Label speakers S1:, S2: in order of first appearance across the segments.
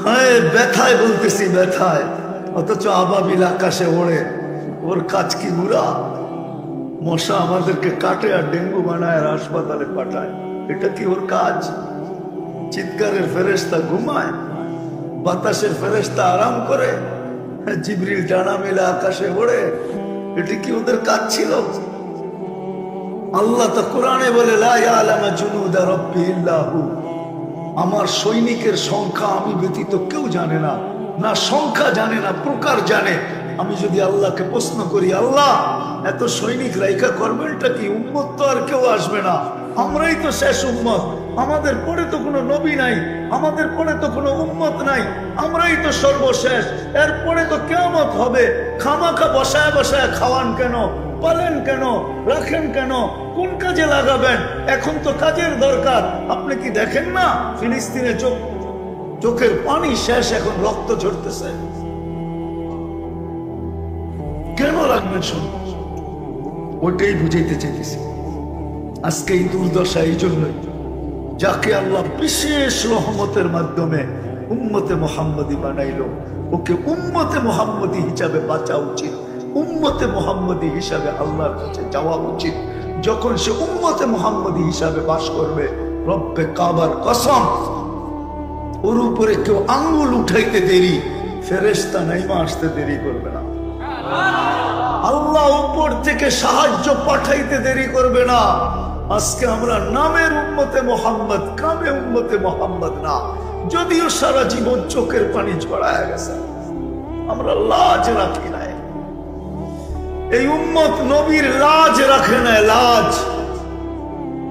S1: হ্যাঁ, ব্যথায় বলতেছি, ব্যথায়। অথচ আবাবিল আকাশে ওড়ে, ওর কাজ কি বুড়া? মশা আমাদেরকে কাটে আর ডেঙ্গু বানায় আর হাসপাতালে পাঠায়, এটা কি ওর কাজ? চিৎকারের ফেরেশতা ঘুমায়, বাতাসের ফেরেশতা আরাম করে, জিবরিল ডানা মেলে আকাশে ওড়ে, এটা কি ওদের কাজ ছিল? আল্লাহ তো কোরআনে বলে, লা ইয়ালামু জুনুদা রাব্বি ইল্লা হু, আমার সৈনিকের সংখ্যা আমি ব্যতীত কেউ জানে না, না সংখ্যা জানে না প্রকার জানে। আমি যদি আল্লাহকে প্রশ্ন করি, আল্লাহ এত সৈনিক রাইখা করবেনটা কি? উম্মত তো আর কেউ আসবে না, আমরাই তো শেষ উম্মত, আমাদের পরে তো কোনো নবী নাই, আমাদের পরে তো কোনো উম্মত নাই, আমরাই তো সর্বশেষ, এরপরে তো কিয়ামত হবে। খামাখা বসায় বসায় খাওয়ান কেন, পালেন কেন, রাখেন কেন, কোন কাজে লাগাবেন? এখন তো কাজের দরকার। আপনি কি দেখেন না ফিলিস্তিনে চোখের পানি শেষ, এখন রক্ত ঝরতেছে? কেন রাখবেন? শুন, ওইটাই বুঝাইতে চাইতেছি। আজকে এই দুর্দশা এই জন্যই, যাকে আল্লাহ বিশেষ রহমতের মাধ্যমে উম্মতে মুহাম্মদী বানাইলো, ওকে উম্মতে মুহাম্মদী হিসাবে বাঁচা উচিত, উম্মতে মুহাম্মদী হিসাবে আল্লাহর কাছে যাওয়া উচিত। যখন সে উম্মতে মুহাম্মদী হিসাবে বাস করবে, রব্বে কাবার কসম, ওর উপরে কেউ আঙ্গুল উঠাইতে দেরি, ফেরেশতা নাইমা আসতে দেরি করবে না। আল্লাহ উপর থেকে সাহায্য পাঠাইতে দেরি করবে না। আজকে আমরা নামের উম্মতে মুহাম্মদ, কামে উম্মতে মুহাম্মদ না। যদিও সারা জীবন চোখের পানি ঝরায় গেছে, আমরা লাজ রাখি নাই। এই উম্মত নবীর লাজ রাখে না, লাজ।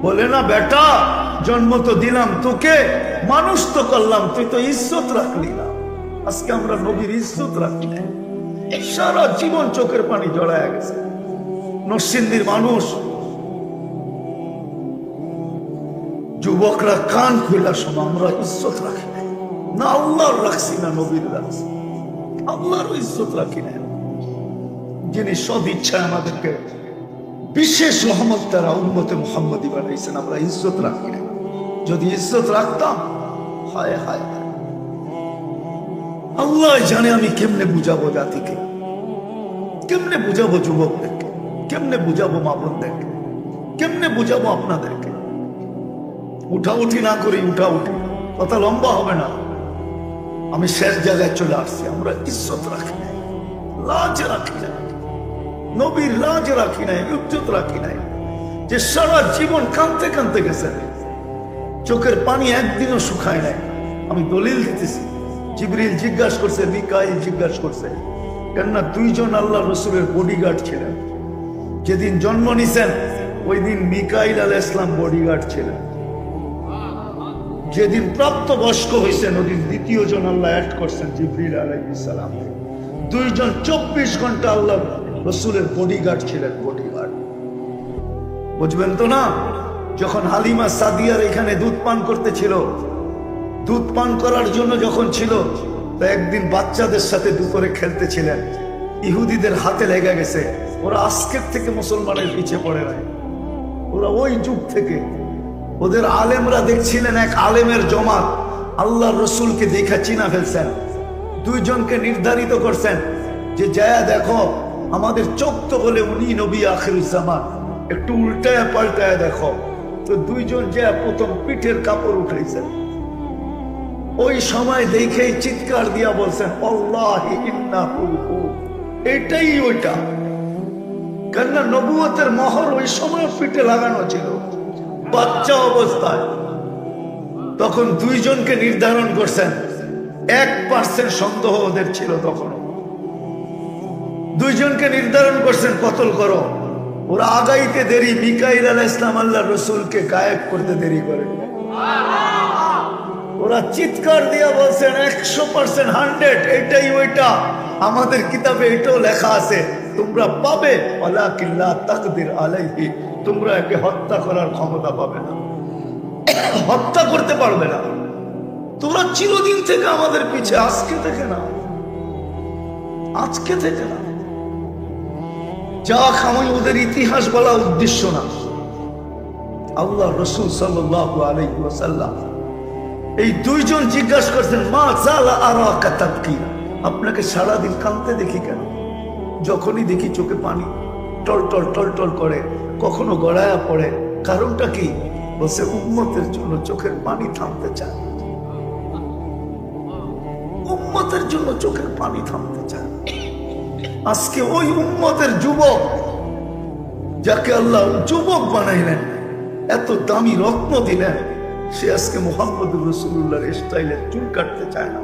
S1: বলে না, বেটা জন্ম তো দিলাম তোকে, মানুষ তো করলাম, তুই তো ইজ্জত রাখলি না। আজকে আমরা নবীর ইজ্জত রাখি না, সারা জীবন চোখের পানি জড়ায় গেছে। নরসিংদীর মানুষ, যুবকরা কান খুলা শোনো, আমরা ইজ্জত রাখি না, না আল্লাহর রাখছি না নবীর রাখছি, আল্লাহর ইজ্জত রাখি না। যিনি সদ ইচ্ছায় আমাদেরকে বিশেষ রহমত দ্বারা উম্মতে মুহাম্মদী বানাইছেন, আমরা ইজ্জত রাখি না। যদি ইজ্জত রাখতাম, হায় হায় হায়, আল্লাহ জানে আমি কেমনে বুঝাবো জাতিকে, কেমনে বুঝাবো যুবকদেরকে, কেমনে বুঝাবো মা বোনদেরকে, কেমনে বুঝাবো আপনাদেরকে। উঠাউঠি না করি, উঠাউঠি কথা লম্বা হবে না। আমি শেষ জায়গায় চলে আসছি। আমরা ইজ্জত রাখি নাই, লাজ রাখি নাই, নবীর লাজ রাখি নাই, ইজ্জত রাখি নাই। যে সারা জীবন কাঁদতে কাঁদতে গেছেন, চোখের পানি একদিনও শুকায় নাই। আমি দলিল দিতেছি, জিবরিল জিজ্ঞাসা করছে, মিকাইল জিজ্ঞাসা করছে, কেননা দুইজন আল্লাহ রসুলের বডিগার্ড ছিলেন। যেদিন জন্ম নিছেন ওই দিন মিকাইল আলাইহিস সালাম বডিগার্ড ছিলেন। যেদিন প্রাপ্ত বয়স্ক হয়েছেন ওদিন দ্বিতীয় জন আল্লাহ অ্যাড করছেন, জিবরিল আলাইহিস সালাম। দুইজন 24 ঘন্টা আল্লাহ রসুলের বডিগার্ড ছিলেন, বডিগার্ড। বুঝবেন তো না? যখন হালিমা সাদিয়ার এখানে দুধ পান করতেছিল, দুধ পান করার জন্য যখন ছিল, তো একদিন বাচ্চাদের সাথে দুপুরে খেলতেছিলেন, ইহুদিদের হাতে লেগে গেছে। ওরা আজকের থেকে মুসলমানের পিছিয়ে পড়ে নাই, ওরা ওই যুগ থেকে। ওদের আলেমরা দেখছিলেন, এক আলেমের জমাত আল্লাহ রসুলকে দেখা চিনা ফেলছেন। দুইজনকে নির্ধারিত করছেন যে যায়া দেখো, আমাদের চোখ তো বলে উনি নবী আখিরুজ্জামান, একটু উল্টায় পাল্টায় দেখো। তো দুইজন যা প্রথম পিঠের কাপড় উঠাইছেন। ওই সময় দেখেই চিৎকার দিয়া বলছেন, আল্লাহি ইন্নাহু হু, এটাই ওইটা। কেননা নবুয়তের মোহর ওই সময় পিঠে লাগানো ছিল, বাচ্চা অবস্থায়। তখন দুইজনকে নির্ধারণ করছেন, 1% সন্দেহ ওদের ছিল তখনও। দুইজনকে নির্ধারণ করছেন, কতল করো। ওরা আগাইতে দেরি, মিকাইল আলাইহিস সালাম আল্লাহ রসুলকে গায়েব করতে দেরি করে। ওরা চিৎকার দিয়া বলছেন 100%, 100, এটাই ওইটা, আমাদের কিতাবে এটাও লেখা আছে, তোমরা পাবে, ওয়ালাকিন লা তাকদির আলাইহি, তোমরা একে হত্যা করার ক্ষমতা পাবে না, হত্যা করতে পারবে না। তোমরা চিরদিন থেকে আমাদের পিছে, আজকে থেকে না, আজকে থেকে না। যাক, আমি ওদের ইতিহাস বলা উদ্দেশ্য না। আল্লাহ রসুল সাল্লাল্লাহু আলাইহি ওয়াসাল্লাম এই দুইজন জিজ্ঞাসা করছেন, মা জালা আরাকা তাবকি, আপনাকে সারাদিন কাঁদতে দেখি কেন? যখনই দেখি চোখে পানি টল টল টল টল করে, কখনো গড়ায়া পড়ে, কারণটা কি? বলছে উম্মতের জন্য চোখের পানি থামতে চায়, উম্মতের জন্য চোখের পানি থামতে চায়। আজকে ওই উম্মতের যুবক যাকে আল্লাহ যুবক বানাইলেন, এত দামি রত্ন দিলেন, সে আজকে মুহাম্মদুর রাসূলুল্লাহর স্টাইলে চুল কাটতে চায় না,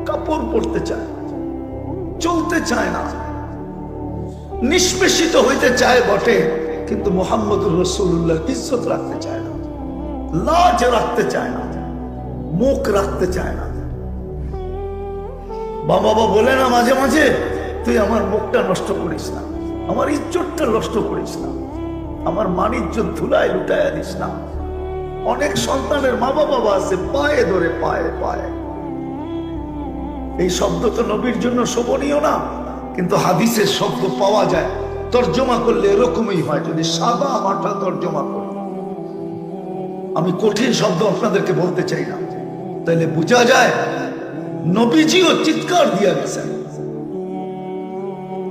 S1: কাপড় পরতে চায় না, চলতে চায় না, নিষ্পেষিত হইতে চায় বটে, কিন্তু মুহাম্মদুর রাসূলুল্লাহর ইজ্জত রাখতে চায় না, লাজ রাখতে চায় না, মুখ রাখতে চায় না। বাবা বলে না মাঝে মাঝে, তুই আমার মুখটা নষ্ট করিস না, আমার ইজ্জতটা নষ্ট করিস না, আমার মান ইজ্জত ধুলায় লুটাইয়া দিস না। অনেক সন্তানের মা বাবা আছে পায়ে ধরে, পায়ে পায়ে। এই শব্দ তো নবীর জন্য শোভনীয় না, কিন্তু হাদিসের শব্দ পাওয়া যায়, তর্জমা করলে এরকমই হয়। যদি সাদা মাঠা তর্জমা করি, আমি কঠিন শব্দ আপনাদেরকে বলতে চাই না, তাইলে বোঝা যায় নবীজিও চিৎকার দিয়ে গেছেন।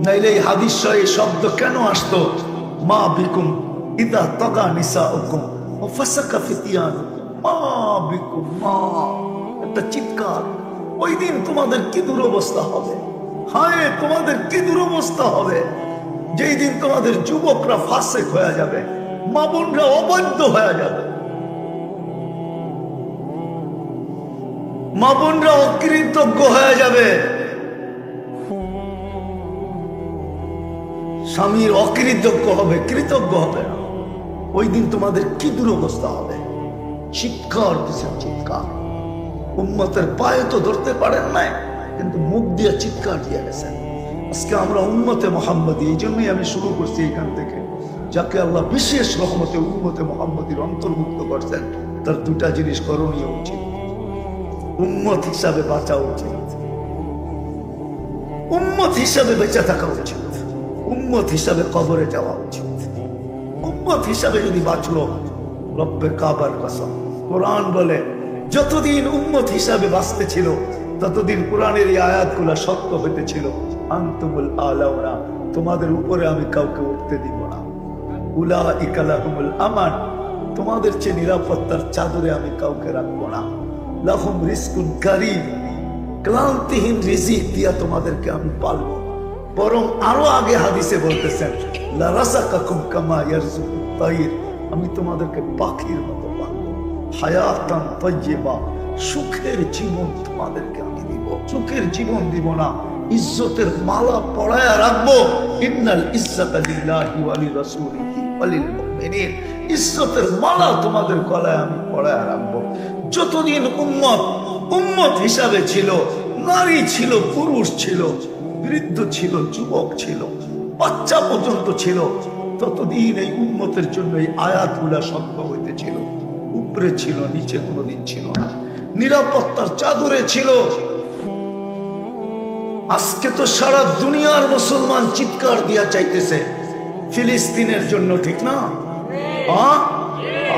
S1: নাইলে এই হাদিস এই শব্দ কেন আসতো? মা বিকুম ইদা তাগা নিসাউকুম ওয়া ফাসাকা ফিতিয়ানুকুম, মা বিকুম, মা, একটা চিৎকার। ওই দিন তোমাদের কি দুরবস্থা হবে, হায় তোমাদের কি দুরবস্থা হবে, যেই দিন তোমাদের যুবকরা ফাসেক হয়ে যাবে, মা বোনরা অবাধ্য হয়ে যাবে, মা বোনরা অকৃতজ্ঞ হয়ে যাবে, স্বামীর অকৃতজ্ঞ হবে, কৃতজ্ঞ হবে না। ওই দিন তোমাদের কি দুরবস্থা হবে। চিৎকার দিচ্ছেন, চিৎকার। উম্মতের পায়ে তো ধরতে পারেন নাই, কিন্তু মুখ দিয়ে চিৎকার দিয়ে গেছেন। আজকে আমরা উম্মতে মুহাম্মদী, এই জন্যই আমি শুরু করছি এখান থেকে। যাকে আল্লাহ বিশেষ রহমতে উম্মতে মুহাম্মদীর অন্তর্ভুক্ত করছেন, তার দুটা জিনিস করণীয় উচিত। উম্মত হিসাবে বাঁচা উচিত, উম্মত হিসাবে বেঁচে থাকা উচিত, উম্মত হিসাবে কবরে যাওয়া উচিত। উম্মত হিসাবে যদি বাঁচলো, রব্বে কাবার কসম, কোরআন বলে যতদিন উম্মত হিসাবে বাঁচতে ছিল, ততদিন কোরআনের এই আয়াতগুলো সত্য হইতেছিল। আনতুমুল আলাউনা, তোমাদের উপরে আমি কাউকে উঠতে দিব না। উলাইকা লাহুমুল আমান, তোমাদের চেয়ে নিরাপত্তার চাদরে আমি কাউকে রাখবো না। লাহুম রিজকুন কারীম, ক্লান্তিহীন রিজিক দিয়া তোমাদেরকে আমি পালবো। বরং আরো আগে হাদিসে বলতেছেন, লা রাযাকাকুম কামা ইয়ারযুকুত তাইর, আমি তোমাদেরকে পাখির মতো পালবো। হায়াতান তাইয়্যিবা, সুখের জীবন তোমাদেরকে আমি দিব। সুখের জীবন দিব না, ইজ্জতের মালা পরায়া রাখবো। ইন্নাল ইজ্জাতা লিল্লাহি ওয়া লিরাসূলিহি ওয়া লিল মুমিনিন, ইজ্জতের মালা তোমাদের গলায় আমি পরায়া রাখবো। যতদিন উম্মত হিসাবে ছিল, নারী ছিল, পুরুষ ছিল, বৃদ্ধ ছিল, যুবক ছিল, বাচ্চা পর্যন্ত ছিল, ততদিন এই উম্মতের জন্য এই আয়াতগুলা সত্য হইতেছিল। উপরে ছিল, নিচে কোনোদিন ছিল না, নিরাপত্তার চাদরে ছিল। আজকে তো সারা দুনিয়ার মুসলমান চিৎকার দিয়া চাইতেছে ফিলিস্তিনের জন্য, ঠিক না?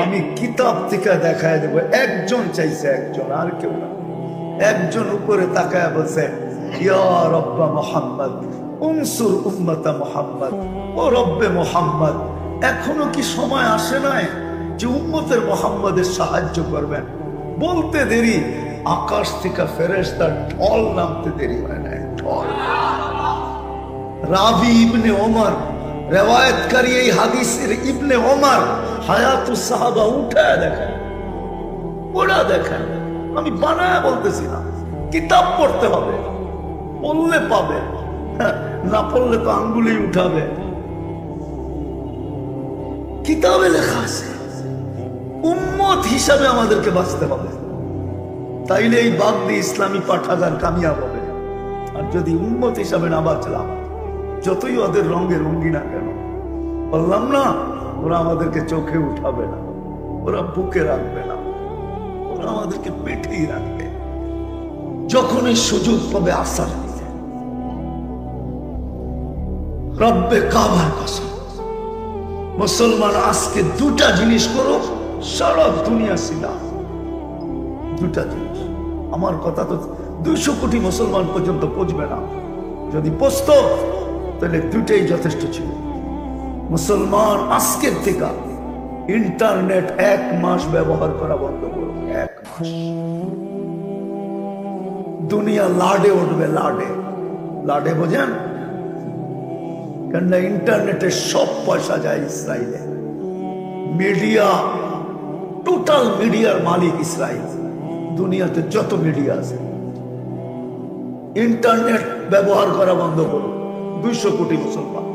S1: আমি কিতাব থেকে দেখায় দেবো, একজন চাইছে, একজন, আর কেউ না। একজন উপরে তাকায় বলছে, ইয়া রব্বা মুহাম্মদ উনসুর উম্মতা মুহাম্মদ, ও রব্বে মুহাম্মদ, এখনো কি সময় আসে নাই যে উম্মতের মুহাম্মদের সাহায্য করবেন? বলতে দেরি, আকাশ থেকে ফেরেশতার ঢল নামতে দেরি হয় না। ঢল। রাবি ইবনে ওমর, রেওয়ায়েতকারী এই হাদিসের ইবনে ওমর, হায়াতুস সাহাবা উঠায় দেখেন, ওরা দেখেন। আমি বানায় বলতেছি না, কিতাব পড়তে হবে, পড়লে পাবে, না পড়লে তো আঙ্গুলি উঠাবে। কিতাবে লেখা আছে, উম্মত হিসাবে আমাদেরকে বাঁচতে হবে, তাইলে এই বাগদি ইসলামী পাঠাগার কামিয়াব হবে। আর যদি উম্মত হিসাবে না বাঁচলাম, যতই ওদের রঙে রঙ্গি না কেন, বললাম না, ওরা আমাদেরকে চোখে উঠাবে না, ওরা বুকে রাখবে না, ওরা আমাদেরকে পেটেই রাখবে। যখনই সুযোগ পাবে আসার দিতে, রব্বে কাবার কসম, মুসলমান আজকে দুটা জিনিস করো, সারা দুনিয়া ছিলাম। দুটা জিনিস। আমার কথা তো 200 কোটি মুসলমান পর্যন্ত পৌঁছবে না, যদি পৌঁছতো তাহলে দুটাই যথেষ্ট ছিল। মুসলমান আজকের থেকে ইন্টারনেট 1 মাস ব্যবহার করা বন্ধ করুন। 1 মাস দুনিয়া লাডে উঠবে, লাডে লাডে বোঝেন? কেননা ইন্টারনেটে সব পয়সা যায় ইসরায়েলে। মিডিয়া, টোটাল মিডিয়ার মালিক ইসরায়েল। দুনিয়াতে যত মিডিয়া আছে, ইন্টারনেট ব্যবহার করা বন্ধ করুন। 200 কোটি মুসলমান।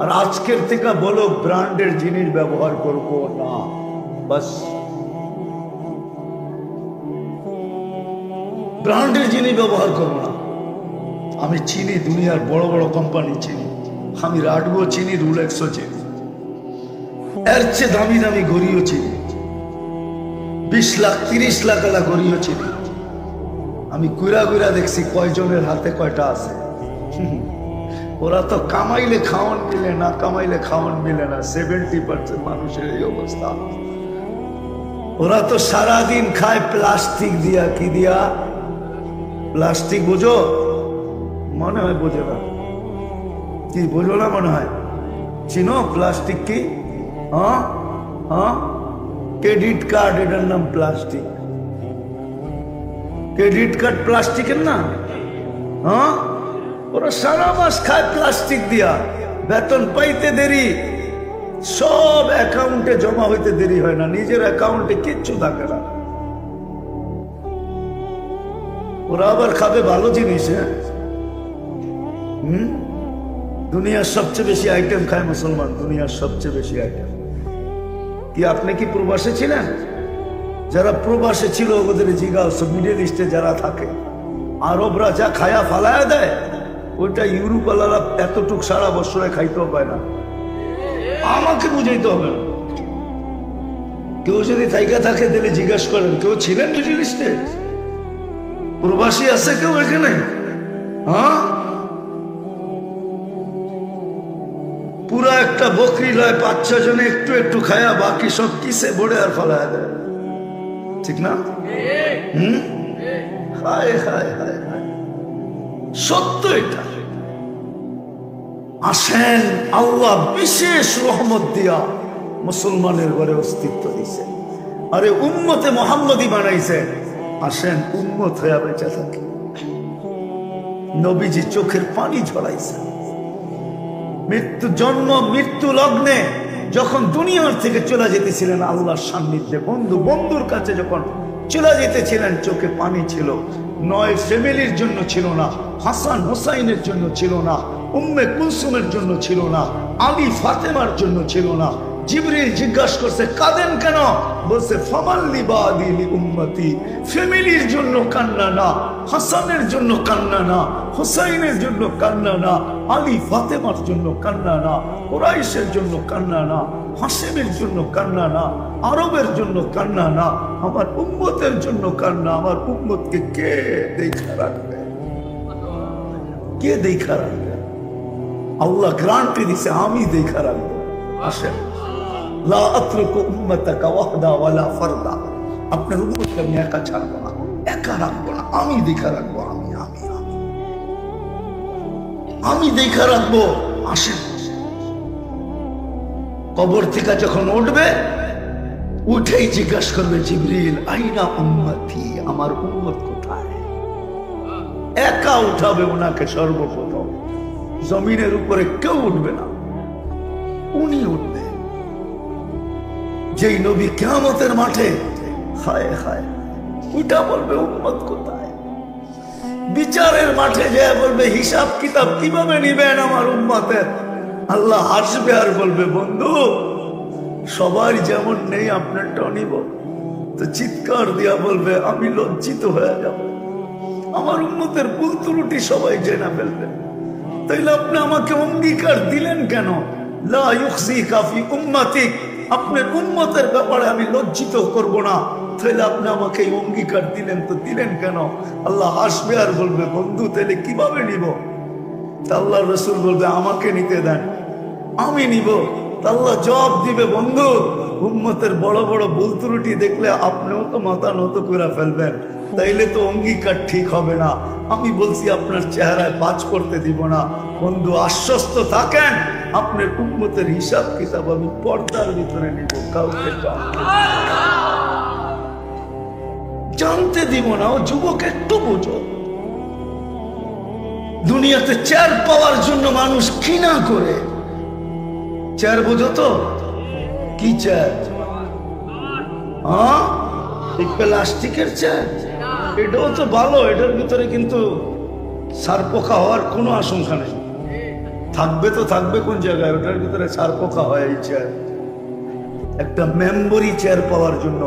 S1: আর আজকের থেকে বলো ব্র্যান্ডের জিনিস ব্যবহার করব না, বাস। ব্র্যান্ডের জিনিস ব্যবহার করবো না। আমি চিনি দুনিয়ার বড় বড় কোম্পানি চিনি, আমি রাডগো চিনি, রুলেক্সও চিনি, এর চেয়ে দামি দামি ঘড়িও চিনি, 20 লাখ 30 লাখ আলা ঘড়িও চিনি। আমি ঘুরা ঘুরা দেখছি কয়জনের হাতে কয়টা আছে। ওরা তো কামাইলে খাওয়ান মিলে না, কামাইলে খাওয়ান মিলে না। 70% মানুষের এই অবস্থা। ওরা তো সারাদিন খায় প্লাস্টিক দিয়া। কি দিয়া? প্লাস্টিক। বোঝো? মনে হয় বোঝো না। কি বোঝো না? মনে হয় চিনো প্লাস্টিক কি? হ্যাঁ হ্যাঁ, ক্রেডিট কার্ড, এটার নাম প্লাস্টিক। ক্রেডিট কার্ড প্লাস্টিকের না? হ্যাঁ, ওরা সারা মাস খায় প্লাস্টিক দিয়া। বেতন পাইতে দেরি, সব অ্যাকাউন্টে জমা হইতে দেরি হয় না, নিজের অ্যাকাউন্টে কিচ্ছু থাকে না। ওরা আবার খাবে ভালো জিনিস। হ্যাঁ, দুনিয়ার সবচেয়ে বেশি আইটেম খায় মুসলমান, দুনিয়ার সবচেয়ে বেশি আইটেম। কি আপনি কি প্রবাসে ছিলেন? যারা প্রবাসে ছিল ওদের জিজ্ঞাসা, সব মিডল ইস্টে যারা থাকে, আরবরা যা খায়া ফালায়া দেয়, ওইটা ইউরোপালারা এতটুক সারা বছরে খাইতেও পায় না। আমাকে বুঝাইতে হবে না। কেউ যদি থাইকা থাকে তাহলে জিজ্ঞাসা করেন, কেউ ছিলেন মিডল ইস্টে? প্রবাসী আছে কেউ এখানে? হ্যাঁ, পুরা একটা বকরি লয় 5-6 জনে একটু একটু খায়া, বাকি সব কিসে বড়ে আর ফালায়া দেয়। ঠিক না? হায় হায় হায় হায়, সত্য এটা। আসেন, আল্লাহ বিশেষ রহমত দিয়া মুসলমানের ঘরে অস্তিত্ব দিছে। আরে উম্মতে মুহাম্মদী বানাইছে। আসেন, উম্মত হয়ে বেঁচে থাকে। নবীজি চোখের পানি ঝরাইছে। জন্ম মৃত্যু লগ্নে যখন দুনিয়ার থেকে চলে যেতেছিলেন আল্লাহর সান্নিধ্যে, বন্ধুর কাছে যখন চলে যেতেছিলেন, চোখে পানি ছিল। নয় ফ্যামিলির জন্য ছিল না, হাসান হোসাইনের জন্য ছিল না, উম্মে কুলসুমের জন্য ছিল না, আলী ফাতেমার জন্য ছিল না। জিবরিল জিজ্ঞাসা করছে, কাঁদেন কেন? বলছে, ফামাল্লি বাদি লি উম্মতি। ফ্যামিলির জন্য কান্না না, হাসানের জন্য কান্না না, হুসাইনের জন্য কান্না না, আলী ফাতেমার জন্য কান্না না, কুরাইশের জন্য কান্না না, হাসেমের জন্য কান্না না, আরবের জন্য কান্না না, আমার উম্মতের জন্য কান্না। আমার উম্মতকে কে দেখা রাখবে? কে দেখা রাখবে? আল্লাহ গ্যারান্টি দিছে, আমি দেখা রাখবো। আসেন, লা আতরুকু উম্মাতাকা ওয়াহদা ওয়ালা ফারদা। আপনার উম্মতকে আমি একা ছাড়বো না, একা রাখবো না, আমি দেখা রাখবো। আমি দেখা রাখবো। আসেন, কবর থেকে যখন উঠবে, উঠেই জিজ্ঞাসা করবে জিবরিল, আইনা উম্মতি, আমার উম্মত কোথায়? একা উঠাবে ওনাকে সর্বপ্রথম। জমিনের উপরে কেউ উঠবে না, উনি উঠবে। যেই নবী কিয়ামতের মাঠে, হায় হায়, ওইটা বলবে উম্মত কোথায়? বিচারের মাঠে যে বলবে, হিসাব কিতাব কিভাবে নিবেন আমার উম্মতের? আল্লাহ হাসবে আর বলবে, বন্ধু সবার যেমন নেই আপনারটাও নিব। তো চিৎকার দিয়া বলবে, আমি লজ্জিত হয়ে যাব, আমার উম্মতের ভুল ত্রুটি সবাই জেনে ফেলবে। তাইলে আপনি আমাকে অঙ্গীকার দিলেন কেন? লা ইউখজিকা ফি উম্মাতিক, আপনার উম্মতের ব্যাপারে আমি লজ্জিত করব না। তাহলে আপনি আমাকে অঙ্গীকার দিলেন, তো দিলেন কেন? আল্লাহ হাসবে আর বলবে, বন্ধু তাহলে কিভাবে নিব? তা আল্লাহ রসুল বলবে, আমাকে নিতে দেন, আমি নিব। আল্লাহ জবাব দিবে, বন্ধু উম্মতের বড় বড় ভুল ত্রুটি দেখলে আপনিও তো মাথা নত করে ফেলবেন, তাইলে তো অঙ্গীকার ঠিক হবে না। আমি বলছি আপনার চেহারায় বাজ করতে দিব না। বন্ধু আশ্বস্ত থাকেন, আপনার উম্মতের হিসাব কিতাব আমি পর্দার ভিতরে নিব, কাউকে জানতে দিব না। ও যুবক একটু বুঝো, দুনিয়াতে চেয়ার পাওয়ার জন্য মানুষ ঘৃণা করে। চেয়ার বোঝো তো কি চেয়ার? হ্যাঁ, এই প্লাস্টিকের চেয়ার, এটাও তো ভালো, এটার ভিতরে কিন্তু সার পোকা হওয়ার কোনো আশঙ্কা নেই। থাকবে তো থাকবে কোন জায়গায়, ওটার ভিতরে সার পোকা হয়। এই চেয়ার একটা মেম্বরি চেয়ার পাওয়ার জন্য,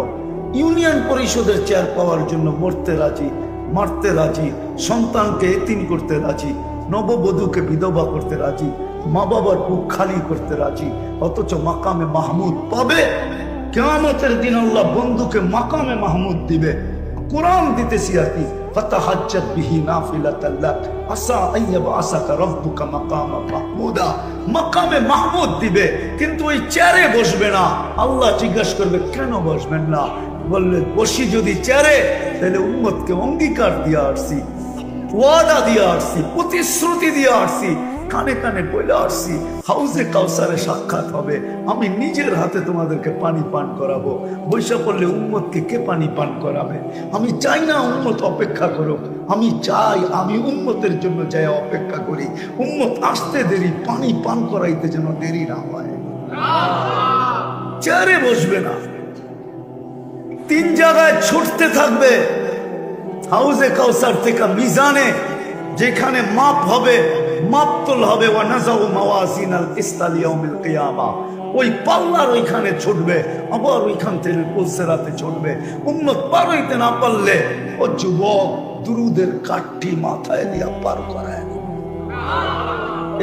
S1: ইউনিয়ন পরিষদের চেয়ার পাওয়ার জন্য মরতে রাজি, মারতে রাজি, সন্তানকে এতিম করতে রাজি, নববধূকে বিধবা করতে রাজি, মা বাবার বুক খালি করতে রাজি, অথচ মাকামে মাহমুদ পাবে। কিয়ামতের দিন আল্লাহ বন্ধুকে মাকামে মাহমুদ দিবে। কোরআন দিতেছি আরকি, ফাতাহাজ্জাত বিহি নাফিলাতাল লাক আসা আইয়াবআসাকা রাব্বুকা মাকামা মাহমুদা। মাকামে মাহমুদ দিবে, কিন্তু ওই চেয়ারে বসবে না। আল্লাহ জিজ্ঞাসা করবে কেন বসবেন না? বললে বসি যদি চেয়ারে, তাহলে উম্মতকে অঙ্গীকার দিয়ে আসছি, ওয়াদা দিয়ে আসছি, প্রতিশ্রুতি দিয়ে আসছি, কানে কানে বলে আসছি, হাউজে কাউসারে সাক্ষাৎ হবে, আমি নিজের হাতে তোমাদেরকে পানি পান করাবো। বৈশা পড়লে উম্মতকে কে পানি পান করাবে? আমি চাই না উম্মত অপেক্ষা করুক, আমি চাই আমি উম্মতের জন্য যাই অপেক্ষা করি। উম্মত আসতে দেরি, পানি পান করাইতে যেন দেরি না হয়। চেয়ারে বসবে না, তিন জায়গায় ছুটতে থাকবে। হাউজে কাউসার থেকে মিজানে, যেখানে মাপ হবে, মাপতল হবে, ওয়ানাজাউ মাওয়াজিনাল কিসতা লিয়াউমিল কিয়ামা, ওই পাল্লার ওইখানে ছুটবে, আবার ওইখান থেকে পুলসেরাতে ছুটবে। উম্মত পার হইতে না পারলে ও যুবক দুরুদের কাঠি মাথায় দিয়া পার করায়।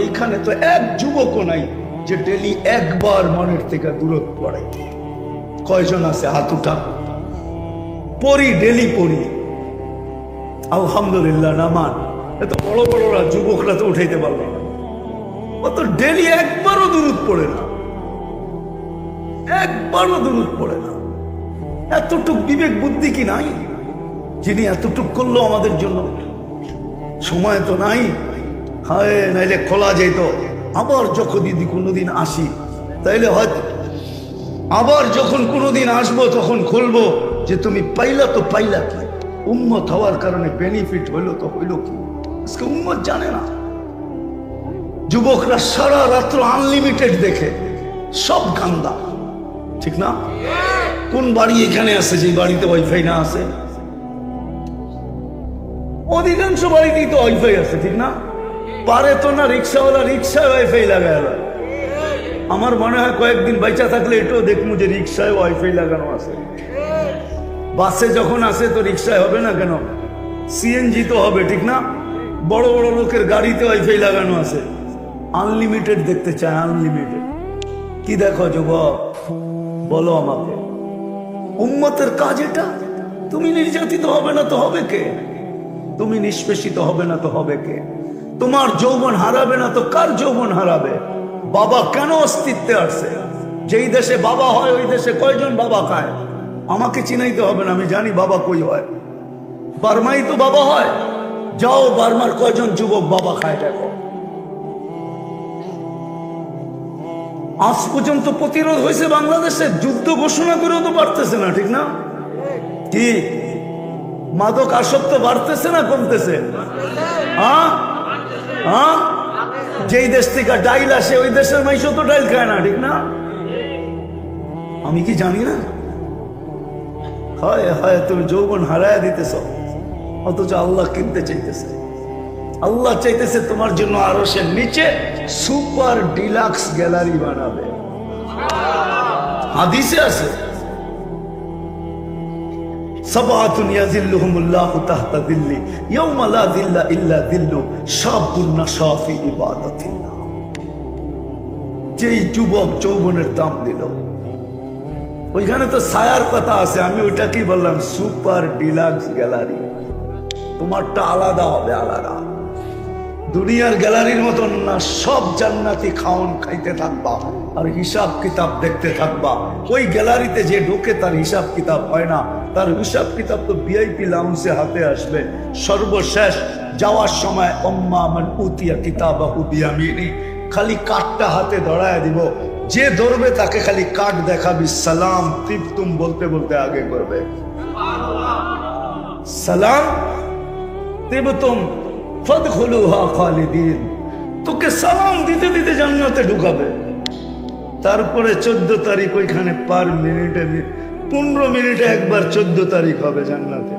S1: এইখানে তো এক যুবকও নাই যে ডেলি একবার মনের থেকে দূরত পড়ে। কয়জন আছে হাত উঠা? পড়ি, ডেলি পড়ি, আলহামদুলিল্লাহ নামান। এত বড় বড়রা যুবকরা তো উঠাইতে পারবে না, ও তো ডেলি একবারও দুরূদ পড়ে না, একবারও দুরূদ পড়ে না। এতটুক বিবেক বুদ্ধি কি নাই? যিনি এতটুক করলো আমাদের জন্য, সময় তো নাই। হায়, নাইলে খোলা যেত। আবার যখন দিদি কোনোদিন আসি, তাইলে হয়তো আবার যখন কোনোদিন আসবো তখন খুলবো যে তুমি পাইলা তো পাইলা কি, উম্মত হওয়ার কারণে বেনিফিট হইলো তো হইলো কি। আজকে উম্মত জানে না। যুবকরা সারা রাত্র আনলিমিটেড দেখে, সব গান্দা, ঠিক না? কোন বাড়ি এখানে আছে যে বাড়িতে ওয়াইফাই না আছে? অধিকাংশ বাড়িতেই তো ওয়াইফাই আছে, ঠিক না? পারে তো না রিক্সাওয়ালা রিক্সায় ওয়াইফাই লাগায়। আমার মনে হয় কয়েকদিন বাইচা থাকলে এটাও দেখবো যে রিক্সায় ওয়াইফাই লাগানো আছে। বাসে যখন আসে তো রিক্সায় হবে না কেন? সিএনজি তো হবে, ঠিক না? বড় বড় লোকের গাড়িতে ওয়াইফাই লাগানো আছে। আনলিমিটেড দেখতে চায়, আনলিমিটেড। কি দেখো যুবক, বলো আমাকে। উম্মতের কাজ এটা। তুমি নির্যাতিত হবে না তো হবে কে? তুমি নিষ্পেষিত হবে না তো হবে কে? তোমার যৌবন হারাবে না তো কার যৌবন হারাবে? বাবা কেন অস্তিত্বে আসছে? যেই দেশে বাবা হয় ওই দেশে কয়জন বাবা খায়? আমাকে চিনাইতে হবে না, আমি জানি বাবা কই হয়। বার্মাই তো বাবা হয়। যাও বার্মার কয়জন যুবক বাবা খায় দেখো। আজ পর্যন্ত প্রতিরোধ হয়েছে বাংলাদেশে, যুদ্ধ ঘোষণা করেও তো পারতেছে না, ঠিক না? কি মাদক আসক্ত বাড়তেছে না কমতেছে? হ্যাঁ হ্যাঁ, যেই দেশ থেকে ডাইল আসে ওই দেশের মাইশও তো ডাইল খায় না, ঠিক না? আমি কি জানি না? হয় হয়, তুমি যৌবন হারায় দিতেছ, অথচ আল্লাহ কিনতে চাইতেছে। আল্লাহ চাইতেছে তোমার জন্য আরশের নিচে সুপার ডিলাক্স গ্যালারি বানাবে। হাদিসে আছে, সাবাতুন ইয়াজিল্লুহুমুল্লাহু তাহতা দিল্লি ইয়াওমা লা দিল্লা ইল্লা দিল্লু শাবুন নাশা ফি ইবাদাতিল্লাহ। যেই যুবক যৌবনের দাম দিল, ওইখানে তো ছায়ার কথা আছে। আমি ওইটাকেই বললাম সুপার ডিলাক্স গ্যালারি। তোমারটা আলাদা হবে, আলাদা। দুনিয়ার গ্যালারির মতন না, সব জান্নাতি খাওন খাইতে থাকবা আর হিসাব কিতাব দেখতে থাকবা। ওই গ্যালারিতে যে ঢোকে তার হিসাব কিতাব হয় না, তার হিসাব কিতাব তো ভিআইপি লাউঞ্জে হাতে আসবে। সর্বশেষ যাওয়ার সময় অম্মা মান উতিয়া কিতাবাহু বিয়ামিনি, খালি কাঠটা হাতে ধরায় দিব, যে ধরবে তাকে খালি কাঠ দেখাবি, সালাম তিবতুম বলতে বলতে আগে করবে, সালাম তিবতুম ফাদখুলুহা খালিদিন, তোকে সালাম দিতে দিতে জান্নাতে ঢুকাবে। তারপরে 14 তারিখ ওইখানে পার মিনিটে 15 মিনিটে একবার 14 তারিখ হবে জান্নাতে।